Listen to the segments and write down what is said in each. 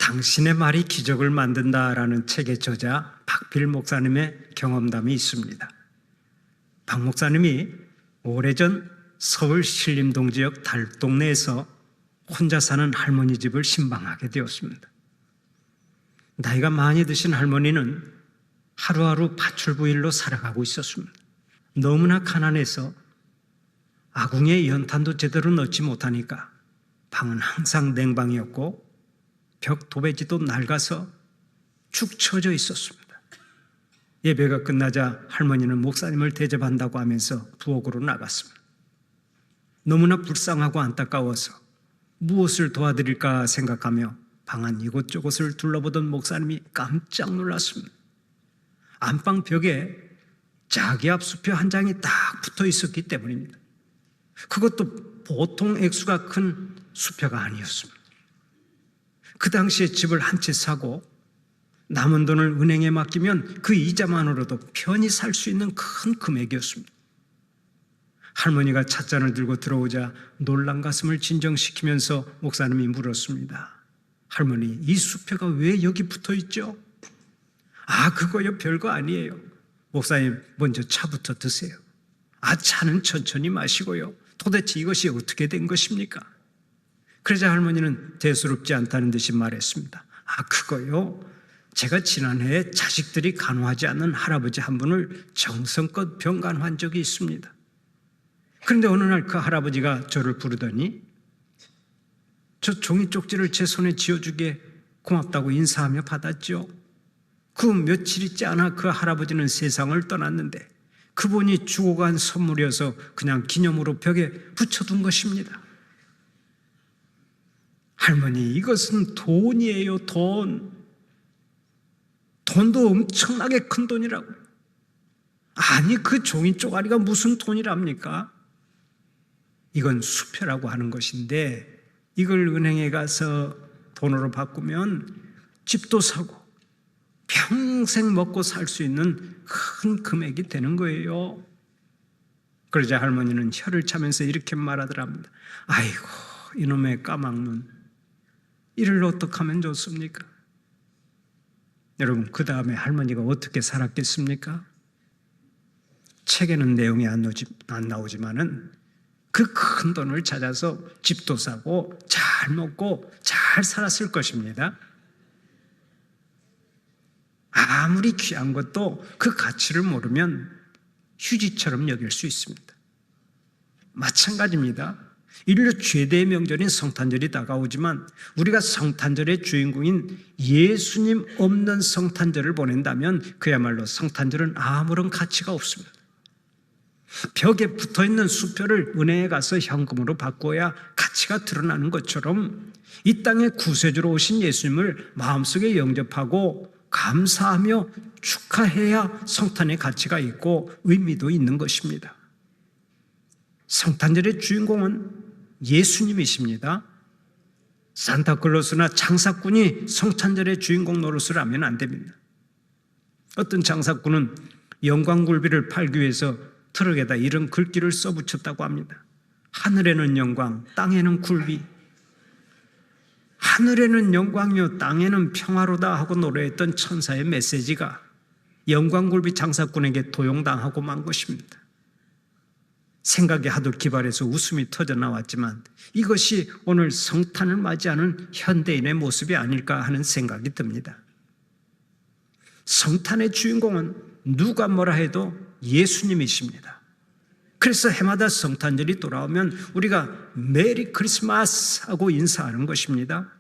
당신의 말이 기적을 만든다라는 책의 저자 박필 목사님의 경험담이 있습니다. 박 목사님이 오래전 서울 신림동 지역 달동네에서 혼자 사는 할머니 집을 신방하게 되었습니다. 나이가 많이 드신 할머니는 하루하루 파출부일로 살아가고 있었습니다. 너무나 가난해서 아궁이에 연탄도 제대로 넣지 못하니까 방은 항상 냉방이었고 벽 도배지도 낡아서 축 처져 있었습니다. 예배가 끝나자 할머니는 목사님을 대접한다고 하면서 부엌으로 나갔습니다. 너무나 불쌍하고 안타까워서 무엇을 도와드릴까 생각하며 방 안 이곳저곳을 둘러보던 목사님이 깜짝 놀랐습니다. 안방 벽에 자기압 수표 한 장이 딱 붙어 있었기 때문입니다. 그것도 보통 액수가 큰 수표가 아니었습니다. 그 당시에 집을 한 채 사고 남은 돈을 은행에 맡기면 그 이자만으로도 편히 살 수 있는 큰 금액이었습니다. 할머니가 찻잔을 들고 들어오자 놀란 가슴을 진정시키면서 목사님이 물었습니다. 할머니, 이 수표가 왜 여기 붙어 있죠? 아, 그거요, 별거 아니에요. 목사님, 먼저 차부터 드세요. 아, 차는 천천히 마시고요. 도대체 이것이 어떻게 된 것입니까? 그러자 할머니는 대수롭지 않다는 듯이 말했습니다. 아, 그거요, 제가 지난해에 자식들이 간호하지 않는 할아버지 한 분을 정성껏 병간호한 적이 있습니다. 그런데 어느 날 그 할아버지가 저를 부르더니 저 종이 쪽지를 제 손에 쥐어주게 고맙다고 인사하며 받았죠. 그 며칠 있지 않아 그 할아버지는 세상을 떠났는데 그분이 주고 간 선물이어서 그냥 기념으로 벽에 붙여둔 것입니다. 할머니, 이것은 돈이에요, 돈. 돈도 엄청나게 큰 돈이라고. 아니, 그 종이 쪼가리가 무슨 돈이랍니까? 이건 수표라고 하는 것인데 이걸 은행에 가서 돈으로 바꾸면 집도 사고 평생 먹고 살 수 있는 큰 금액이 되는 거예요. 그러자 할머니는 혀를 차면서 이렇게 말하더랍니다. 아이고, 이놈의 까막눈, 이를 어떻게 하면 좋습니까? 여러분, 그 다음에 할머니가 어떻게 살았겠습니까? 책에는 내용이 안 나오지만은 그 큰 돈을 찾아서 집도 사고 잘 먹고 잘 살았을 것입니다. 아무리 귀한 것도 그 가치를 모르면 휴지처럼 여길 수 있습니다. 마찬가지입니다. 인류 최대의 명절인 성탄절이 다가오지만 우리가 성탄절의 주인공인 예수님 없는 성탄절을 보낸다면 그야말로 성탄절은 아무런 가치가 없습니다. 벽에 붙어있는 수표를 은행에 가서 현금으로 바꿔야 가치가 드러나는 것처럼 이 땅에 구세주로 오신 예수님을 마음속에 영접하고 감사하며 축하해야 성탄의 가치가 있고 의미도 있는 것입니다. 성탄절의 주인공은 예수님이십니다. 산타클로스나 장사꾼이 성탄절의 주인공 노릇을 하면 안 됩니다. 어떤 장사꾼은 영광굴비를 팔기 위해서 트럭에다 이런 글귀를 써붙였다고 합니다. 하늘에는 영광, 땅에는 굴비. 하늘에는 영광이요 땅에는 평화로다 하고 노래했던 천사의 메시지가 영광굴비 장사꾼에게 도용당하고 만 것입니다. 생각이 하도 기발해서 웃음이 터져 나왔지만 이것이 오늘 성탄을 맞이하는 현대인의 모습이 아닐까 하는 생각이 듭니다. 성탄의 주인공은 누가 뭐라 해도 예수님이십니다. 그래서 해마다 성탄절이 돌아오면 우리가 메리 크리스마스 하고 인사하는 것입니다.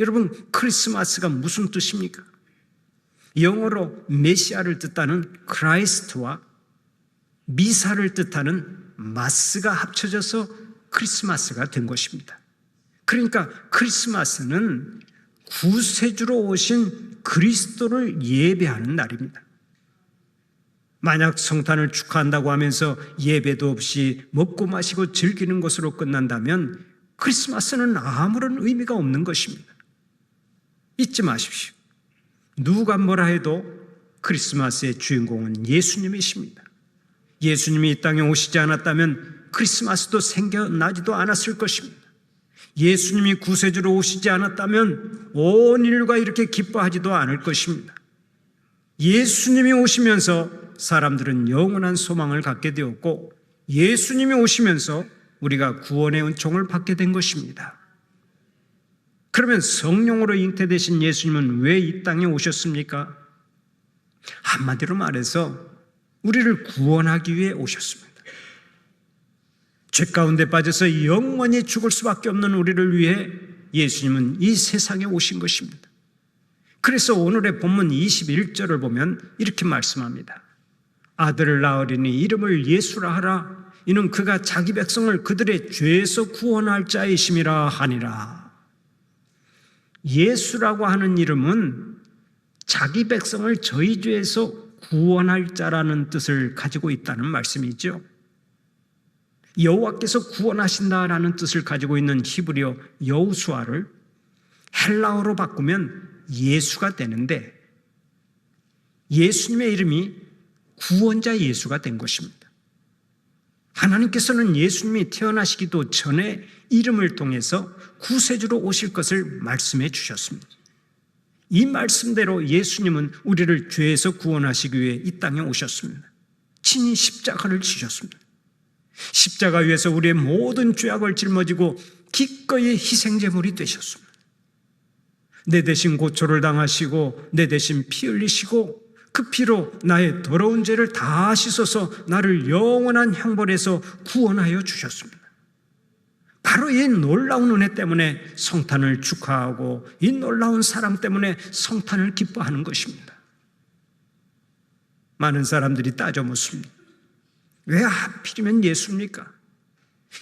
여러분, 크리스마스가 무슨 뜻입니까? 영어로 메시아를 뜻하는 크라이스트와 미사를 뜻하는 마스가 합쳐져서 크리스마스가 된 것입니다. 그러니까 크리스마스는 구세주로 오신 그리스도를 예배하는 날입니다. 만약 성탄을 축하한다고 하면서 예배도 없이 먹고 마시고 즐기는 것으로 끝난다면 크리스마스는 아무런 의미가 없는 것입니다. 잊지 마십시오. 누가 뭐라 해도 크리스마스의 주인공은 예수님이십니다. 예수님이 이 땅에 오시지 않았다면 크리스마스도 생겨나지도 않았을 것입니다. 예수님이 구세주로 오시지 않았다면 온 인류가 이렇게 기뻐하지도 않을 것입니다. 예수님이 오시면서 사람들은 영원한 소망을 갖게 되었고, 예수님이 오시면서 우리가 구원의 은총을 받게 된 것입니다. 그러면 성령으로 잉태되신 예수님은 왜 이 땅에 오셨습니까? 한마디로 말해서 우리를 구원하기 위해 오셨습니다. 죄 가운데 빠져서 영원히 죽을 수밖에 없는 우리를 위해 예수님은 이 세상에 오신 것입니다. 그래서 오늘의 본문 21절을 보면 이렇게 말씀합니다. 아들을 낳으리니 이름을 예수라 하라. 이는 그가 자기 백성을 그들의 죄에서 구원할 자이심이라 하니라. 예수라고 하는 이름은 자기 백성을 저희 죄에서 구원할 자라는 뜻을 가지고 있다는 말씀이죠. 여호와께서 구원하신다라는 뜻을 가지고 있는 히브리어 여호수아를 헬라어로 바꾸면 예수가 되는데, 예수님의 이름이 구원자 예수가 된 것입니다. 하나님께서는 예수님이 태어나시기도 전에 이름을 통해서 구세주로 오실 것을 말씀해 주셨습니다. 이 말씀대로 예수님은 우리를 죄에서 구원하시기 위해 이 땅에 오셨습니다. 친히 십자가를 지셨습니다. 십자가 위에서 우리의 모든 죄악을 짊어지고 기꺼이 희생제물이 되셨습니다. 내 대신 고초를 당하시고 내 대신 피 흘리시고 그 피로 나의 더러운 죄를 다 씻어서 나를 영원한 형벌에서 구원하여 주셨습니다. 바로 이 놀라운 은혜 때문에 성탄을 축하하고 이 놀라운 사랑 때문에 성탄을 기뻐하는 것입니다. 많은 사람들이 따져 묻습니다. 왜 하필이면 예수입니까?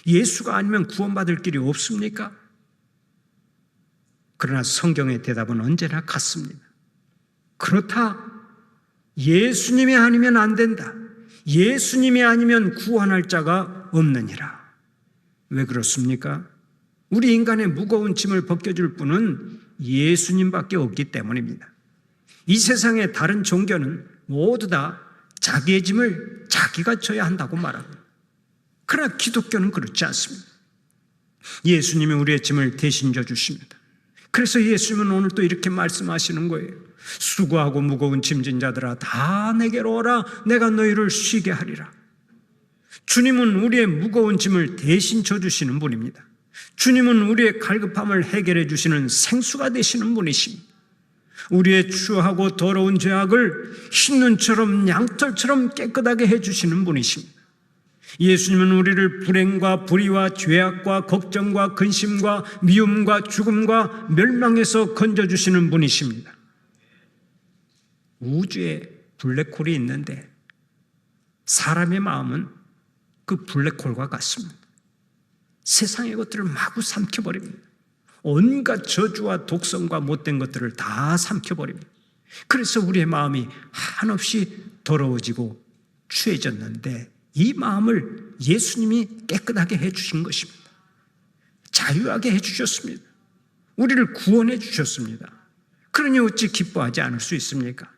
예수가 아니면 구원받을 길이 없습니까? 그러나 성경의 대답은 언제나 같습니다. 그렇다. 예수님이 아니면 안 된다. 예수님이 아니면 구원할 자가 없느니라. 왜 그렇습니까? 우리 인간의 무거운 짐을 벗겨줄 분은 예수님밖에 없기 때문입니다. 이 세상의 다른 종교는 모두 다 자기의 짐을 자기가 져야 한다고 말합니다. 그러나 기독교는 그렇지 않습니다. 예수님이 우리의 짐을 대신 져주십니다. 그래서 예수님은 오늘 또 이렇게 말씀하시는 거예요. 수고하고 무거운 짐진 자들아 다 내게로 오라. 내가 너희를 쉬게 하리라. 주님은 우리의 무거운 짐을 대신 져주시는 분입니다. 주님은 우리의 갈급함을 해결해 주시는 생수가 되시는 분이십니다. 우리의 추하고 더러운 죄악을 흰눈처럼 양털처럼 깨끗하게 해주시는 분이십니다. 예수님은 우리를 불행과 불의와 죄악과 걱정과 근심과 미움과 죽음과 멸망에서 건져주시는 분이십니다. 우주에 블랙홀이 있는데 사람의 마음은 그 블랙홀과 같습니다. 세상의 것들을 마구 삼켜버립니다. 온갖 저주와 독성과 못된 것들을 다 삼켜버립니다. 그래서 우리의 마음이 한없이 더러워지고 추해졌는데 이 마음을 예수님이 깨끗하게 해주신 것입니다. 자유하게 해주셨습니다. 우리를 구원해 주셨습니다. 그러니 어찌 기뻐하지 않을 수 있습니까?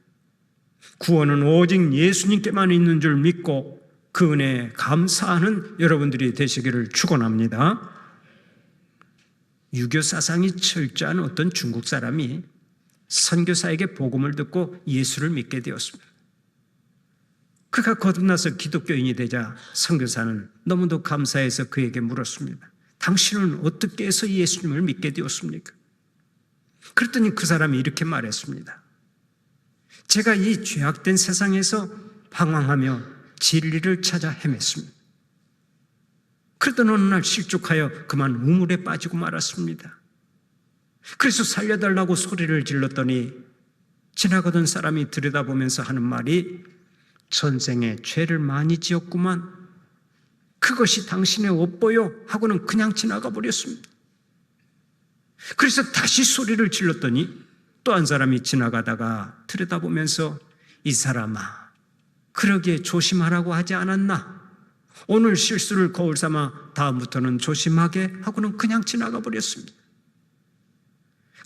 구원은 오직 예수님께만 있는 줄 믿고 그 은혜에 감사하는 여러분들이 되시기를 축원합니다. 유교 사상이 철저한 어떤 중국 사람이 선교사에게 복음을 듣고 예수를 믿게 되었습니다. 그가 거듭나서 기독교인이 되자 선교사는 너무도 감사해서 그에게 물었습니다. 당신은 어떻게 해서 예수님을 믿게 되었습니까? 그랬더니 그 사람이 이렇게 말했습니다. 제가 이 죄악된 세상에서 방황하며 진리를 찾아 헤맸습니다. 그러던 어느 날 실족하여 그만 우물에 빠지고 말았습니다. 그래서 살려달라고 소리를 질렀더니 지나가던 사람이 들여다보면서 하는 말이 전생에 죄를 많이 지었구만. 그것이 당신의 업보요 하고는 그냥 지나가 버렸습니다. 그래서 다시 소리를 질렀더니 또 한 사람이 지나가다가 들여다보면서 이 사람아 그러기에 조심하라고 하지 않았나? 오늘 실수를 거울 삼아 다음부터는 조심하게 하고는 그냥 지나가 버렸습니다.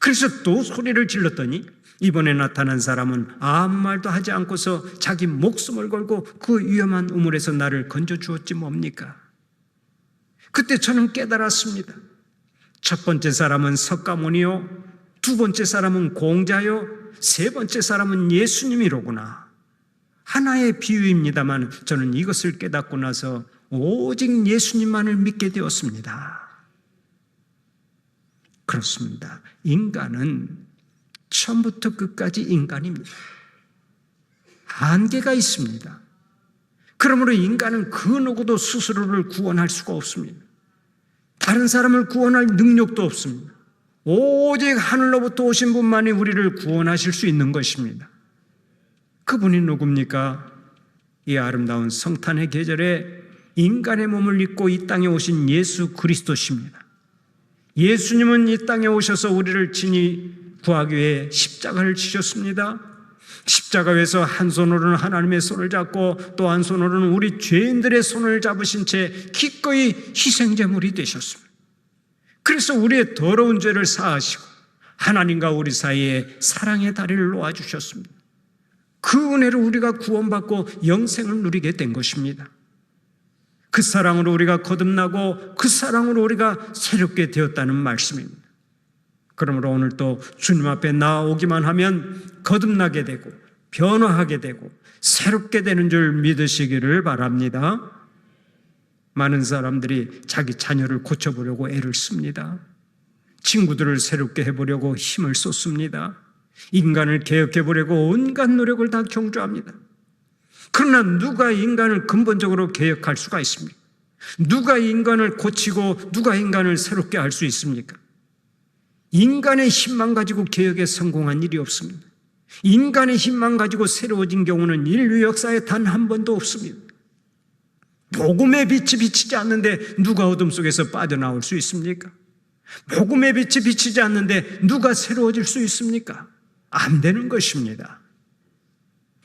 그래서 또 소리를 질렀더니 이번에 나타난 사람은 아무 말도 하지 않고서 자기 목숨을 걸고 그 위험한 우물에서 나를 건져주었지 뭡니까? 그때 저는 깨달았습니다. 첫 번째 사람은 석가모니요, 두 번째 사람은 공자요, 세 번째 사람은 예수님이로구나. 하나의 비유입니다만 저는 이것을 깨닫고 나서 오직 예수님만을 믿게 되었습니다. 그렇습니다. 인간은 처음부터 끝까지 인간입니다. 한계가 있습니다. 그러므로 인간은 그 누구도 스스로를 구원할 수가 없습니다. 다른 사람을 구원할 능력도 없습니다. 오직 하늘로부터 오신 분만이 우리를 구원하실 수 있는 것입니다. 그분이 누굽니까? 이 아름다운 성탄의 계절에 인간의 몸을 입고 이 땅에 오신 예수 그리스도십니다. 예수님은 이 땅에 오셔서 우리를 친히 구하기 위해 십자가를 지셨습니다. 십자가 위에서 한 손으로는 하나님의 손을 잡고 또 한 손으로는 우리 죄인들의 손을 잡으신 채 기꺼이 희생제물이 되셨습니다. 그래서 우리의 더러운 죄를 사하시고 하나님과 우리 사이에 사랑의 다리를 놓아주셨습니다. 그 은혜로 우리가 구원받고 영생을 누리게 된 것입니다. 그 사랑으로 우리가 거듭나고 그 사랑으로 우리가 새롭게 되었다는 말씀입니다. 그러므로 오늘 또 주님 앞에 나오기만 하면 거듭나게 되고 변화하게 되고 새롭게 되는 줄 믿으시기를 바랍니다. 많은 사람들이 자기 자녀를 고쳐보려고 애를 씁니다. 친구들을 새롭게 해보려고 힘을 쏟습니다. 인간을 개혁해보려고 온갖 노력을 다 경주합니다. 그러나 누가 인간을 근본적으로 개혁할 수가 있습니까? 누가 인간을 고치고 누가 인간을 새롭게 할 수 있습니까? 인간의 힘만 가지고 개혁에 성공한 일이 없습니다. 인간의 힘만 가지고 새로워진 경우는 인류 역사에 단 한 번도 없습니다. 복음의 빛이 비치지 않는데 누가 어둠 속에서 빠져나올 수 있습니까? 복음의 빛이 비치지 않는데 누가 새로워질 수 있습니까? 안 되는 것입니다.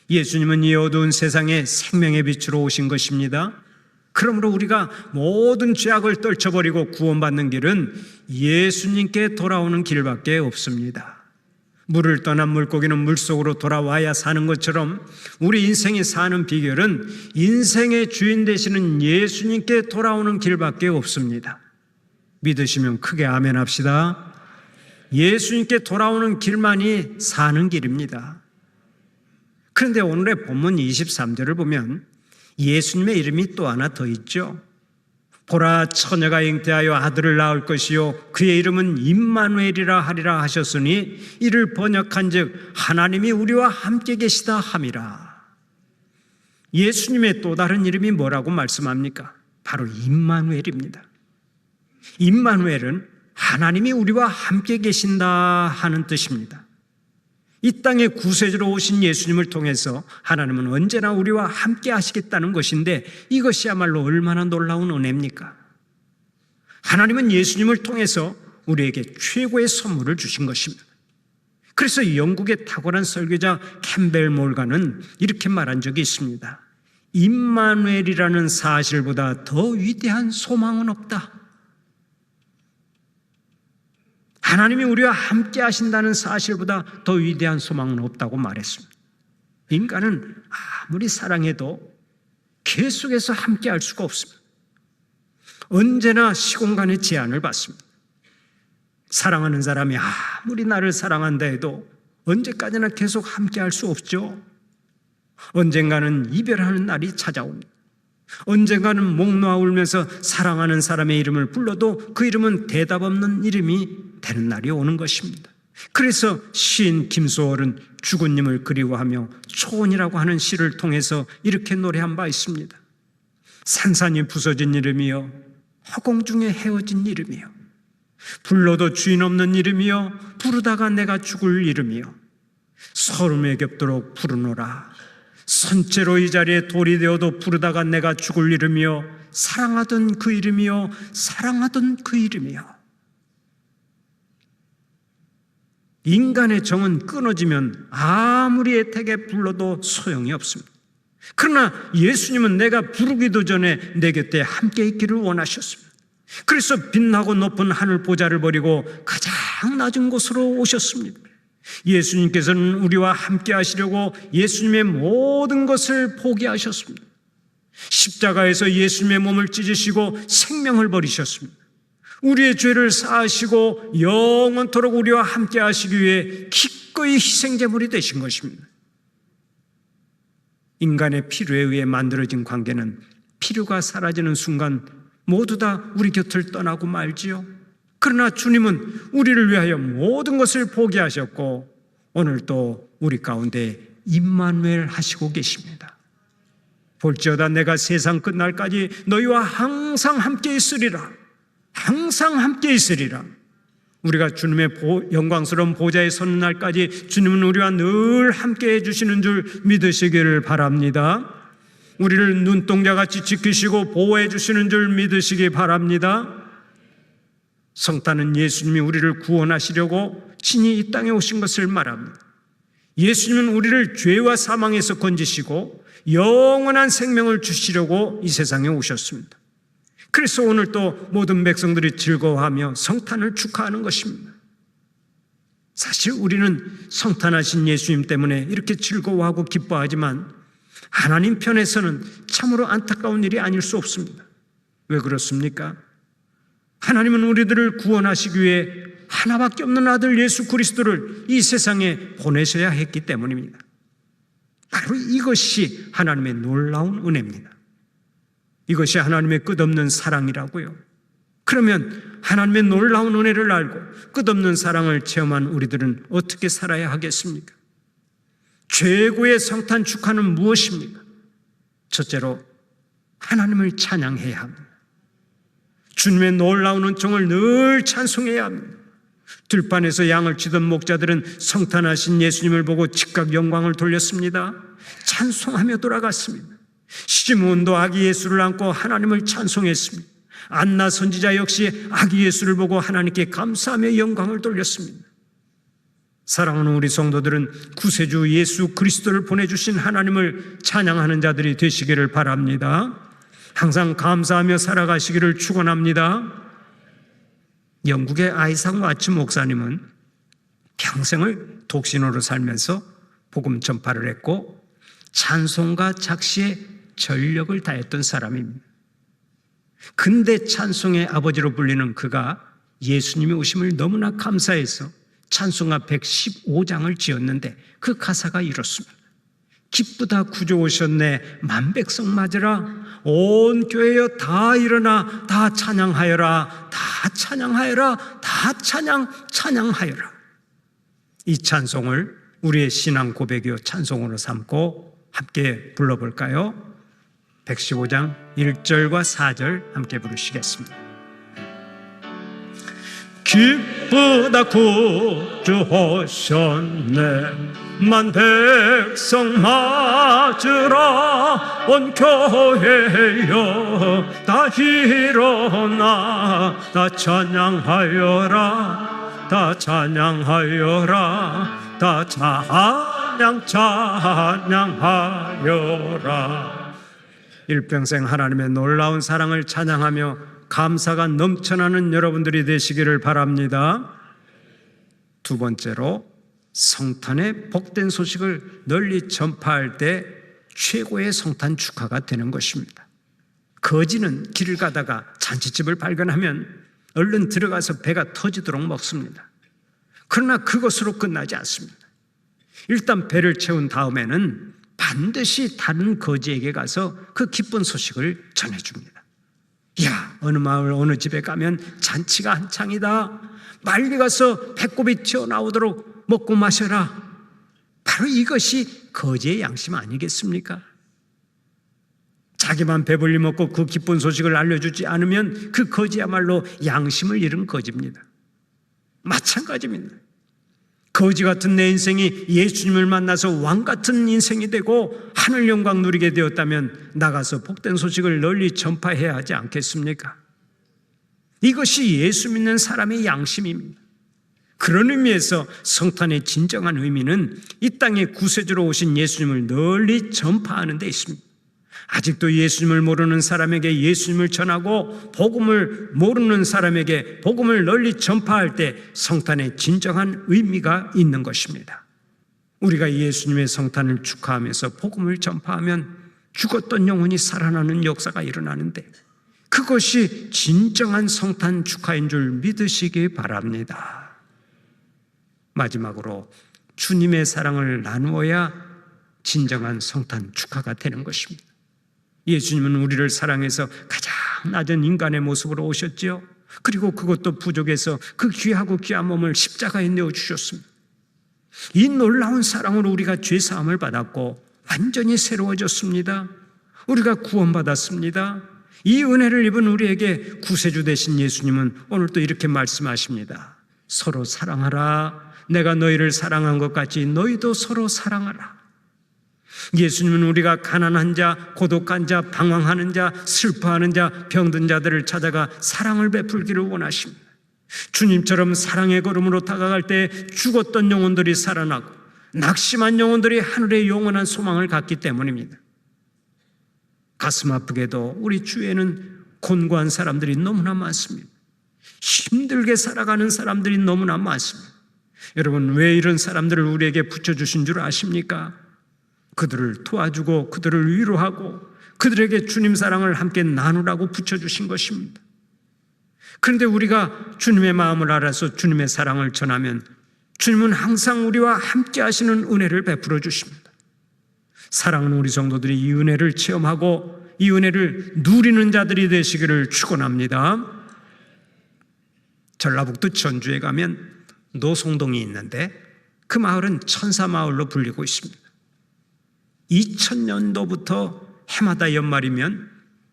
예수님은 이 어두운 세상에 생명의 빛으로 오신 것입니다. 그러므로 우리가 모든 죄악을 떨쳐버리고 구원받는 길은 예수님께 돌아오는 길밖에 없습니다. 물을 떠난 물고기는 물속으로 돌아와야 사는 것처럼 우리 인생이 사는 비결은 인생의 주인 되시는 예수님께 돌아오는 길밖에 없습니다. 믿으시면 크게 아멘 합시다. 예수님께 돌아오는 길만이 사는 길입니다. 그런데 오늘의 본문 23절을 보면 예수님의 이름이 또 하나 더 있죠. 보라, 처녀가 잉태하여 아들을 낳을 것이요 그의 이름은 임마누엘이라 하리라 하셨으니 이를 번역한즉 하나님이 우리와 함께 계시다 함이라. 예수님의 또 다른 이름이 뭐라고 말씀합니까? 바로 임마누엘입니다. 임마누엘은 하나님이 우리와 함께 계신다 하는 뜻입니다. 이 땅에 구세주로 오신 예수님을 통해서 하나님은 언제나 우리와 함께 하시겠다는 것인데 이것이야말로 얼마나 놀라운 은혜입니까? 하나님은 예수님을 통해서 우리에게 최고의 선물을 주신 것입니다. 그래서 영국의 탁월한 설교자 캠벨 몰간은 이렇게 말한 적이 있습니다. 임마누엘이라는 사실보다 더 위대한 소망은 없다. 하나님이 우리와 함께 하신다는 사실보다 더 위대한 소망은 없다고 말했습니다. 인간은 아무리 사랑해도 계속해서 함께 할 수가 없습니다. 언제나 시공간의 제한을 받습니다. 사랑하는 사람이 아무리 나를 사랑한다 해도 언제까지나 계속 함께 할 수 없죠. 언젠가는 이별하는 날이 찾아옵니다. 언젠가는 목 놓아 울면서 사랑하는 사람의 이름을 불러도 그 이름은 대답 없는 이름이 되는 날이 오는 것입니다. 그래서 시인 김소월은 주군님을 그리워하며 초원이라고 하는 시를 통해서 이렇게 노래한 바 있습니다. 산산이 부서진 이름이여 허공 중에 헤어진 이름이여 불러도 주인 없는 이름이여 부르다가 내가 죽을 이름이여 서름에 겹도록 부르노라 선체로 이 자리에 돌이 되어도 부르다가 내가 죽을 이름이여 사랑하던 그 이름이여 사랑하던 그 이름이여. 인간의 정은 끊어지면 아무리 애타게 불러도 소용이 없습니다. 그러나 예수님은 내가 부르기도 전에 내 곁에 함께 있기를 원하셨습니다. 그래서 빛나고 높은 하늘 보좌를 버리고 가장 낮은 곳으로 오셨습니다. 예수님께서는 우리와 함께 하시려고 예수님의 모든 것을 포기하셨습니다. 십자가에서 예수님의 몸을 찢으시고 생명을 버리셨습니다. 우리의 죄를 사하시고 영원토록 우리와 함께 하시기 위해 기꺼이 희생제물이 되신 것입니다. 인간의 필요에 의해 만들어진 관계는 필요가 사라지는 순간 모두 다 우리 곁을 떠나고 말지요. 그러나 주님은 우리를 위하여 모든 것을 포기하셨고 오늘 또 우리 가운데 임마누엘 하시고 계십니다. 볼지어다 내가 세상 끝날까지 너희와 항상 함께 있으리라. 항상 함께 있으리라. 우리가 주님의 영광스러운 보좌에 서는 날까지 주님은 우리와 늘 함께 해주시는 줄 믿으시기를 바랍니다. 우리를 눈동자같이 지키시고 보호해 주시는 줄 믿으시기 바랍니다. 성탄은 예수님이 우리를 구원하시려고 친히 이 땅에 오신 것을 말합니다. 예수님은 우리를 죄와 사망에서 건지시고 영원한 생명을 주시려고 이 세상에 오셨습니다. 그래서 오늘 또 모든 백성들이 즐거워하며 성탄을 축하하는 것입니다. 사실 우리는 성탄하신 예수님 때문에 이렇게 즐거워하고 기뻐하지만 하나님 편에서는 참으로 안타까운 일이 아닐 수 없습니다. 왜 그렇습니까? 하나님은 우리들을 구원하시기 위해 하나밖에 없는 아들 예수 그리스도를 이 세상에 보내셔야 했기 때문입니다. 바로 이것이 하나님의 놀라운 은혜입니다. 이것이 하나님의 끝없는 사랑이라고요. 그러면 하나님의 놀라운 은혜를 알고 끝없는 사랑을 체험한 우리들은 어떻게 살아야 하겠습니까? 최고의 성탄 축하는 무엇입니까? 첫째로 하나님을 찬양해야 합니다. 주님의 놀라운 은총을 늘 찬송해야 합니다. 들판에서 양을 치던 목자들은 성탄하신 예수님을 보고 즉각 영광을 돌렸습니다. 찬송하며 돌아갔습니다. 시므온도 아기 예수를 안고 하나님을 찬송했습니다. 안나 선지자 역시 아기 예수를 보고 하나님께 감사하며 영광을 돌렸습니다. 사랑하는 우리 성도들은 구세주 예수 그리스도를 보내주신 하나님을 찬양하는 자들이 되시기를 바랍니다. 항상 감사하며 살아가시기를 축원합니다. 영국의 아이삭 와츠 목사님은 평생을 독신으로 살면서 복음 전파를 했고 찬송가 작시에 전력을 다했던 사람입니다. 근대 찬송의 아버지로 불리는 그가 예수님이 오심을 너무나 감사해서 찬송가 115장을 지었는데 그 가사가 이렇습니다. 기쁘다 구주 오셨네 만백성 맞으라 온 교회여 다 일어나 다 찬양하여라 다 찬양하여라 다 찬양하여라. 이 찬송을 우리의 신앙 고백이요 찬송으로 삼고 함께 불러볼까요? 115장 1절과 4절 함께 부르시겠습니다. 기쁘다 구주 오셨네 만백성 맞으라 온 교회여 다 일어나 다 찬양하여라 다 찬양하여라 다 찬양하여라. 일평생 하나님의 놀라운 사랑을 찬양하며 감사가 넘쳐나는 여러분들이 되시기를 바랍니다. 두 번째로 성탄의 복된 소식을 널리 전파할 때 최고의 성탄 축하가 되는 것입니다. 거지는 길을 가다가 잔치집을 발견하면 얼른 들어가서 배가 터지도록 먹습니다. 그러나 그것으로 끝나지 않습니다. 일단 배를 채운 다음에는 반드시 다른 거지에게 가서 그 기쁜 소식을 전해줍니다. 야, 어느 마을 어느 집에 가면 잔치가 한창이다. 빨리 가서 배꼽이 튀어나오도록 먹고 마셔라. 바로 이것이 거지의 양심 아니겠습니까? 자기만 배불리 먹고 그 기쁜 소식을 알려주지 않으면 그 거지야말로 양심을 잃은 거지입니다. 마찬가지입니다. 거지 같은 내 인생이 예수님을 만나서 왕 같은 인생이 되고 하늘 영광 누리게 되었다면 나가서 복된 소식을 널리 전파해야 하지 않겠습니까? 이것이 예수 믿는 사람의 양심입니다. 그런 의미에서 성탄의 진정한 의미는 이 땅에 구세주로 오신 예수님을 널리 전파하는 데 있습니다. 아직도 예수님을 모르는 사람에게 예수님을 전하고 복음을 모르는 사람에게 복음을 널리 전파할 때 성탄의 진정한 의미가 있는 것입니다. 우리가 예수님의 성탄을 축하하면서 복음을 전파하면 죽었던 영혼이 살아나는 역사가 일어나는데 그것이 진정한 성탄 축하인 줄 믿으시기 바랍니다. 마지막으로 주님의 사랑을 나누어야 진정한 성탄 축하가 되는 것입니다. 예수님은 우리를 사랑해서 가장 낮은 인간의 모습으로 오셨지요. 그리고 그것도 부족해서 그 귀하고 귀한 몸을 십자가에 내어주셨습니다. 이 놀라운 사랑으로 우리가 죄사함을 받았고 완전히 새로워졌습니다. 우리가 구원받았습니다. 이 은혜를 입은 우리에게 구세주 되신 예수님은 오늘 또 이렇게 말씀하십니다. 서로 사랑하라. 내가 너희를 사랑한 것 같이 너희도 서로 사랑하라. 예수님은 우리가 가난한 자, 고독한 자, 방황하는 자, 슬퍼하는 자, 병든 자들을 찾아가 사랑을 베풀기를 원하십니다. 주님처럼 사랑의 걸음으로 다가갈 때 죽었던 영혼들이 살아나고 낙심한 영혼들이 하늘의 영원한 소망을 갖기 때문입니다. 가슴 아프게도 우리 주위에는 곤고한 사람들이 너무나 많습니다. 힘들게 살아가는 사람들이 너무나 많습니다. 여러분, 왜 이런 사람들을 우리에게 붙여주신 줄 아십니까? 그들을 도와주고 그들을 위로하고 그들에게 주님 사랑을 함께 나누라고 붙여주신 것입니다. 그런데 우리가 주님의 마음을 알아서 주님의 사랑을 전하면 주님은 항상 우리와 함께 하시는 은혜를 베풀어 주십니다. 사랑하는 우리 성도들이 이 은혜를 체험하고 이 은혜를 누리는 자들이 되시기를 축원합니다. 전라북도 전주에 가면 노송동이 있는데 그 마을은 천사마을로 불리고 있습니다. 2000년도부터 해마다 연말이면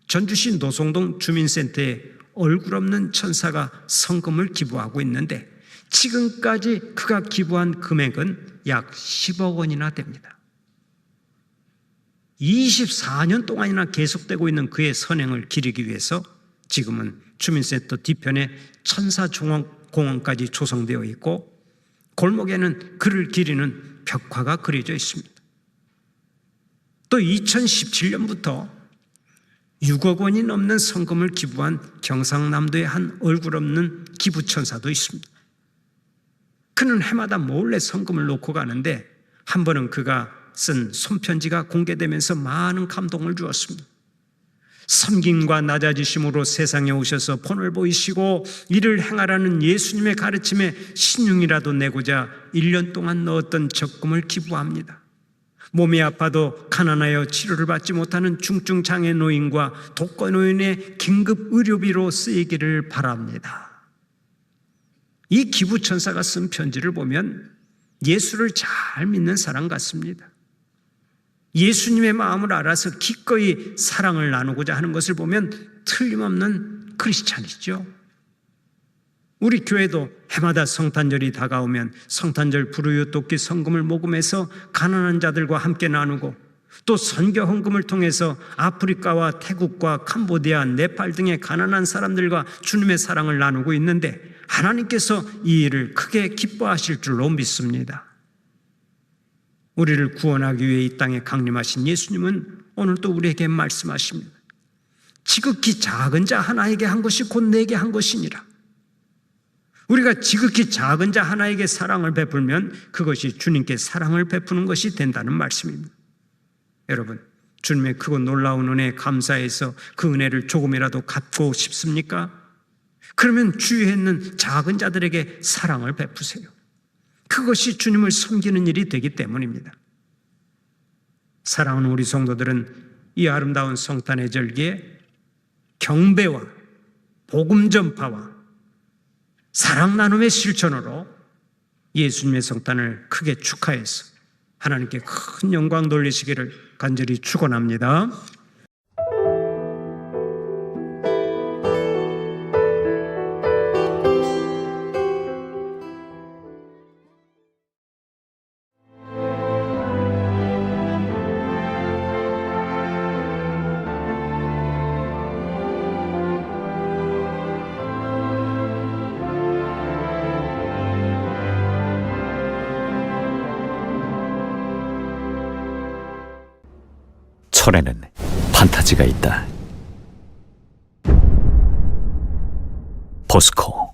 전주시 노송동 주민센터에 얼굴 없는 천사가 성금을 기부하고 있는데 지금까지 그가 기부한 금액은 약 10억 원이나 됩니다. 24년 동안이나 계속되고 있는 그의 선행을 기리기 위해서 지금은 주민센터 뒤편에 천사공원까지 조성되어 있고 골목에는 그를 기리는 벽화가 그려져 있습니다. 또 2017년부터 6억 원이 넘는 성금을 기부한 경상남도의 한 얼굴 없는 기부천사도 있습니다. 그는 해마다 몰래 성금을 놓고 가는데 한 번은 그가 쓴 손편지가 공개되면서 많은 감동을 주었습니다. 섬김과 낮아지심으로 세상에 오셔서 본을 보이시고 이를 행하라는 예수님의 가르침에 신용이라도 내고자 1년 동안 넣었던 적금을 기부합니다. 몸이 아파도 가난하여 치료를 받지 못하는 중증장애 노인과 독거노인의 긴급 의료비로 쓰이기를 바랍니다. 이 기부천사가 쓴 편지를 보면 예수를 잘 믿는 사람 같습니다. 예수님의 마음을 알아서 기꺼이 사랑을 나누고자 하는 것을 보면 틀림없는 크리스찬이죠. 우리 교회도 해마다 성탄절이 다가오면 성탄절 불우유 돕기 성금을 모금해서 가난한 자들과 함께 나누고 또 선교 헌금을 통해서 아프리카와 태국과 캄보디아, 네팔 등의 가난한 사람들과 주님의 사랑을 나누고 있는데 하나님께서 이 일을 크게 기뻐하실 줄로 믿습니다. 우리를 구원하기 위해 이 땅에 강림하신 예수님은 오늘 또 우리에게 말씀하십니다. 지극히 작은 자 하나에게 한 것이 곧 내게 한 것이니라. 우리가 지극히 작은 자 하나에게 사랑을 베풀면 그것이 주님께 사랑을 베푸는 것이 된다는 말씀입니다. 여러분, 주님의 크고 놀라운 은혜에 감사해서 그 은혜를 조금이라도 갚고 싶습니까? 그러면 주위에 있는 작은 자들에게 사랑을 베푸세요. 그것이 주님을 섬기는 일이 되기 때문입니다. 사랑하는 우리 성도들은 이 아름다운 성탄의 절기에 경배와 복음 전파와 사랑 나눔의 실천으로 예수님의 성탄을 크게 축하해서 하나님께 큰 영광 돌리시기를 간절히 축원합니다. 철에는 판타지가 있다. 포스코